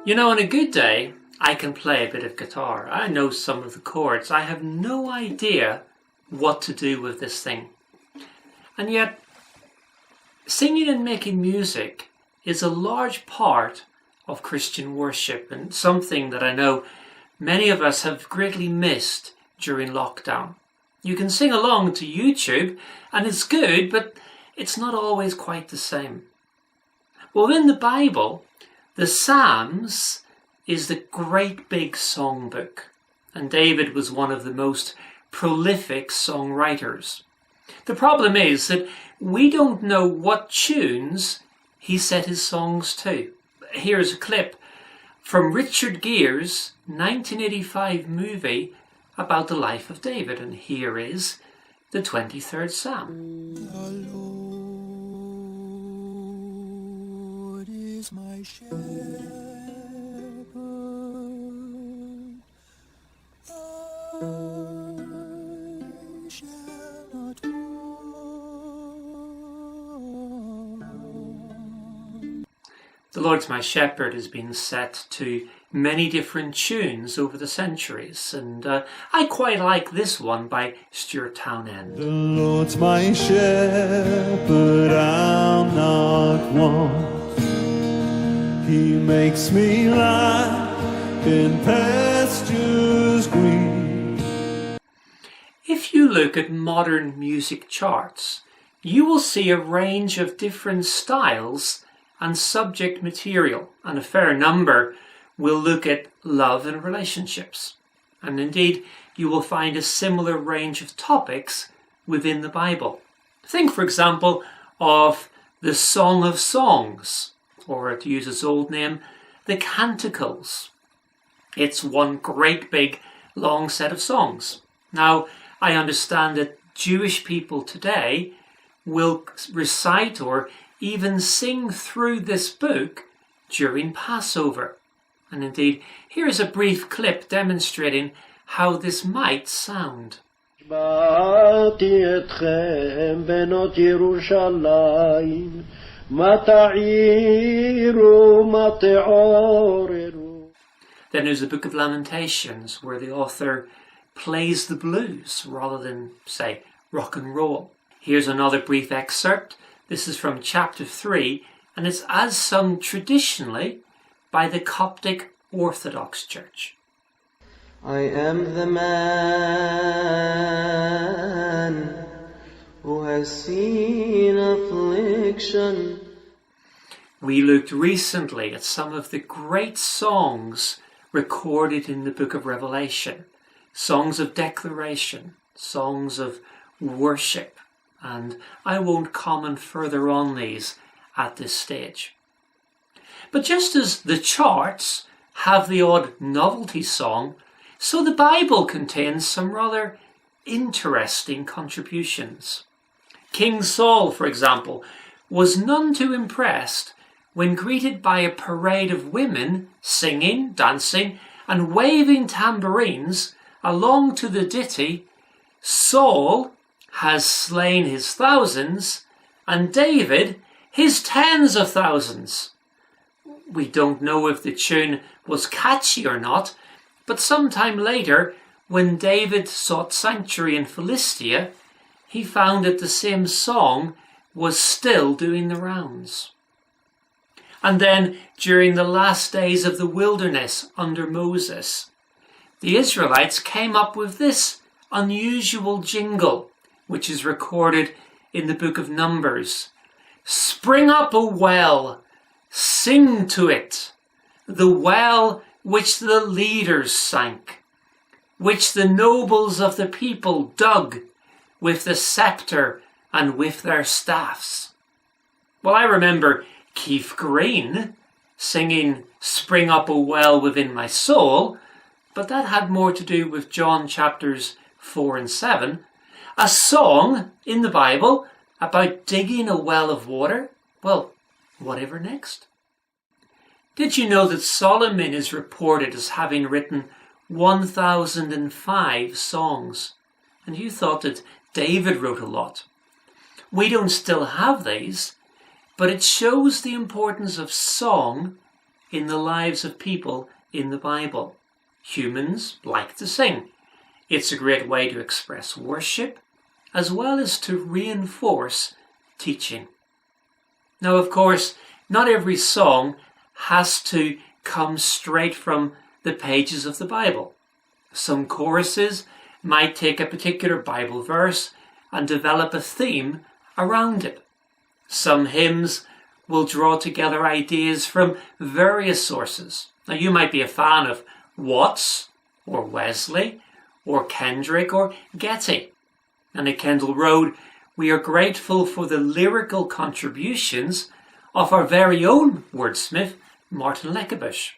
You know, on a good day, I can play a bit of guitar. I know some of the chords. I have no idea what to do with this thing. And yet, singing and making music is a large part of Christian worship and something that I know many of us have greatly missed during lockdown. You can sing along to YouTube and it's good, but it's not always quite the same. Well, in the Bible, the Psalms is the great big songbook, and David was one of the most prolific songwriters. The problem is that we don't know what tunes he set his songs to. Here's a clip from Richard Gere's 1985 movie about the life of David, and here is the 23rd Psalm. The Lord is my shepherd, I shall not want. The Lord's My Shepherd has been set to many different tunes over the centuries, and I quite like this one by Stuart Townend. The Lord's my shepherd, I'll not want. He makes me lie in pastures green. If you look at modern music charts, you will see a range of different styles and subject material, and a fair number will look at love and relationships. And indeed, you will find a similar range of topics within the Bible. Think, for example, of the Song of Songs, or to use its old name, the Canticles. It's one great big long set of songs. Now, I understand that Jewish people today will recite or even sing through this book during Passover. And indeed, here is a brief clip demonstrating how this might sound. Then there's the Book of Lamentations, where the author plays the blues rather than, say, rock and roll. Here's another brief excerpt. This is from chapter 3, and it's as sung traditionally by the Coptic Orthodox Church. I am the man who has seen affliction. We looked recently at some of the great songs recorded in the book of Revelation. Songs of declaration, songs of worship, and I won't comment further on these at this stage. But just as the charts have the odd novelty song, so the Bible contains some rather interesting contributions. King Saul, for example, was none too impressed when greeted by a parade of women singing, dancing, and waving tambourines along to the ditty, Saul has slain his thousands, and David his tens of thousands. We don't know if the tune was catchy or not, but sometime later, when David sought sanctuary in Philistia, he found that the same song was still doing the rounds. And then, during the last days of the wilderness under Moses, the Israelites came up with this unusual jingle, which is recorded in the book of Numbers. Spring up a well, sing to it, the well which the leaders sank, which the nobles of the people dug with the scepter and with their staffs. Well, I remember Keith Green singing Spring Up a Well Within My Soul, but that had more to do with John chapters 4 and 7. A song in the Bible about digging a well of water? Well, whatever next? Did you know that Solomon is reported as having written 1,005 songs? And you thought that David wrote a lot. We don't still have these, but it shows the importance of song in the lives of people in the Bible. Humans like to sing. It's a great way to express worship as well as to reinforce teaching. Now, of course, not every song has to come straight from the pages of the Bible. Some choruses might take a particular Bible verse and develop a theme around it. Some hymns will draw together ideas from various sources. Now, you might be a fan of Watts or Wesley or Kendrick or Getty. And at Kendal Road, we are grateful for the lyrical contributions of our very own wordsmith, Martin Leckebusch.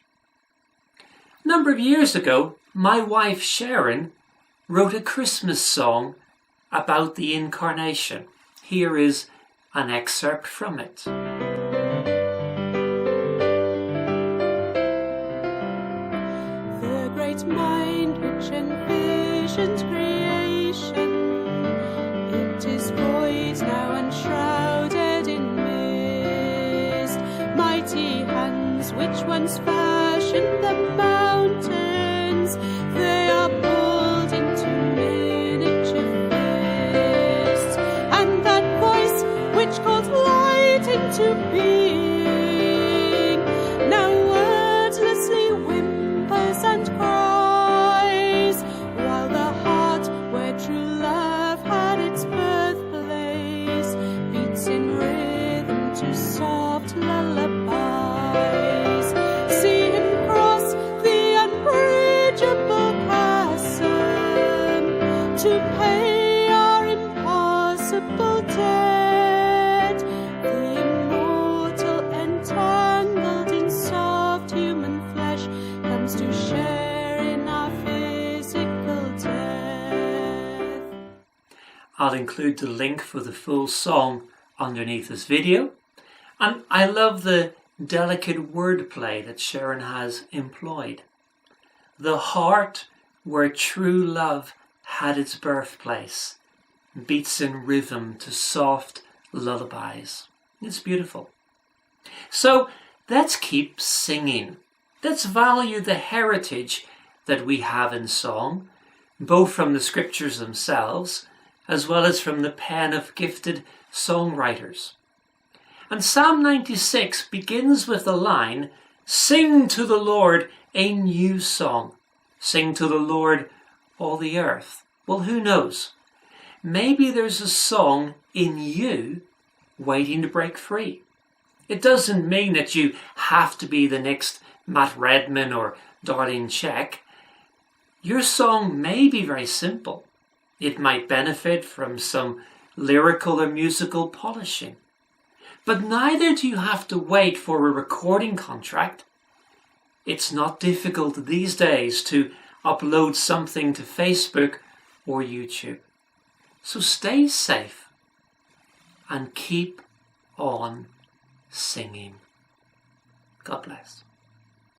A number of years ago, my wife Sharon wrote a Christmas song about the Incarnation. Here is an excerpt from it. The great mind which envisions creation, it is void now and shrouded in mist. Mighty hands which once fashioned the mountains, they are pulled into miniature fists. And that voice which called light into being, now wordlessly whimpers and cries, while the heart where true love had its birthplace beats in rhythm to soft lullabies. See him cross the unbridgeable chasm to pay our impossible debt. The immortal entangled in soft human flesh comes to share in our physical death. I'll include the link for the full song underneath this video. And I love the delicate wordplay that Sharon has employed. The heart where true love had its birthplace beats in rhythm to soft lullabies. It's beautiful. So let's keep singing. Let's value the heritage that we have in song, both from the scriptures themselves as well as from the pen of gifted songwriters. And Psalm 96 begins with the line, "Sing to the Lord a new song. Sing to the Lord all the earth." Well, who knows? Maybe there's a song in you waiting to break free. It doesn't mean that you have to be the next Matt Redman or Darlene Zschech. Your song may be very simple. It might benefit from some lyrical or musical polishing. But neither do you have to wait for a recording contract. It's not difficult these days to upload something to Facebook or YouTube. So stay safe and keep on singing. God bless.